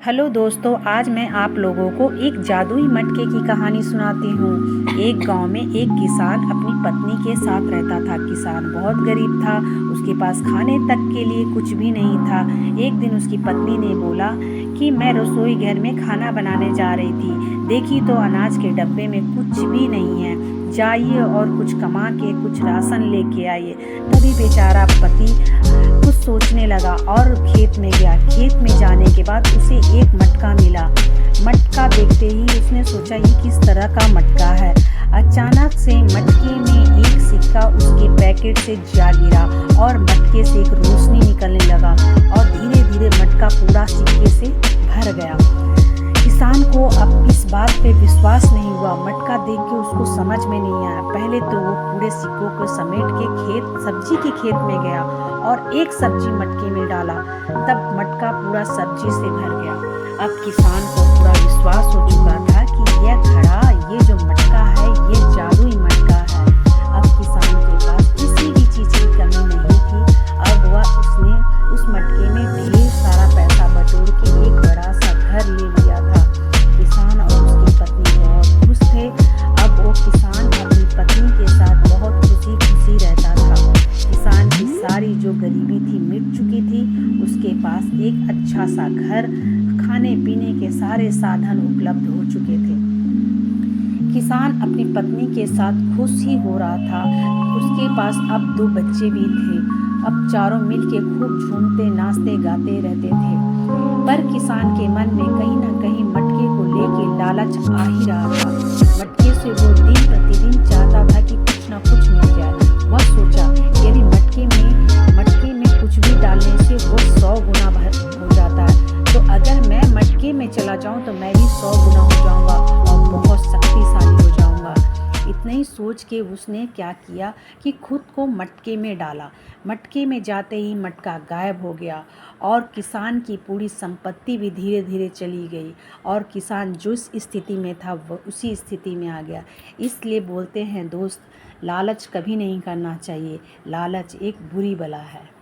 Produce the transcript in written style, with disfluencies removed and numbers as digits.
Hello दोस्तों, आज मैं आप लोगों को एक जादुई मटके की कहानी सुनाती हूँ। एक गांव में एक किसान अपनी पत्नी के साथ रहता था। किसान बहुत गरीब था, उसके पास खाने तक के लिए कुछ भी नहीं था। एक दिन उसकी पत्नी ने बोला कि मैं रसोई घर में खाना बनाने जा रही थी, देखी तो अनाज के डब्बे में कुछ भी नहीं है। जाइए और कुछ कमा के कुछ राशन लेके आइए। तभी बेचारा पति कुछ सोचने लगा और खेत में गया। खेत में जाने के बाद उसे एक मटका मिला। मटका देखते ही उसने सोचा ये किस तरह का मटका है। अचानक से मटके में एक सिक्का उसके पैकेट से जा गिरा और मटके से एक रोशनी निकलने लगा और धीरे धीरे मटका पूरा सिक्के से भर गया। किसान को अब इस बात पे विश्वास नहीं हुआ। मटका देख के उसको समझ में नहीं आया। पहले तो वो पूरे सिक्कों को समेट के सब्जी के खेत में गया और एक सब्जी मटके में डाला। तब मटका पूरा सब्जी से भर गया। अब किसान को पूरा विश्वास हो चुका था कि यह घड़ा, ये जो मटका है, ये जादुई मटका है। अब किसान के पास किसी भी चीज की कमी नहीं थी। अब उसने उस मटके में ढेर सारा पैसा बटोर के एक बड़ा सा घर ले लिया था। किसान और उसकी पत्नी बहुत खुश थे। अब वो किसान अपनी पत्नी के साथ बहुत खुशी खुशी रहता था। किसान की सारी जो गरीबी थी मिट चुकी थी। उसके पास एक अच्छा सा घर, खाने पीने के सारे साधन उपलब्ध हो चुके थे। किसान अपनी पत्नी के साथ खुश ही हो रहा था। उसके पास अब 2 बच्चे भी थे। अब चारों मिलके खूब झूमते नाचते गाते रहते थे। पर किसान के मन में कहीं ना कहीं मटके को लेके लालच आ ही रहा था। मटके से वो दिन प्रतिदिन चाहता था कि कुछ ना कुछ मिल जाए। वह सोचा यदि मटके में कुछ भी डालने से वो 100 गुना हो जाता है, तो अगर मैं मटके में चला जाऊं तो मैं भी 100 गुना हो जाऊंगा और बहुत शक्तिशाली हो जाऊंगा। इतना ही सोच के उसने क्या किया कि खुद को मटके में डाला। मटके में जाते ही मटका गायब हो गया और किसान की पूरी संपत्ति भी धीरे धीरे चली गई और किसान जिस स्थिति में था वह उसी स्थिति में आ गया। इसलिए बोलते हैं दोस्त, लालच कभी नहीं करना चाहिए। लालच एक बुरी बला है।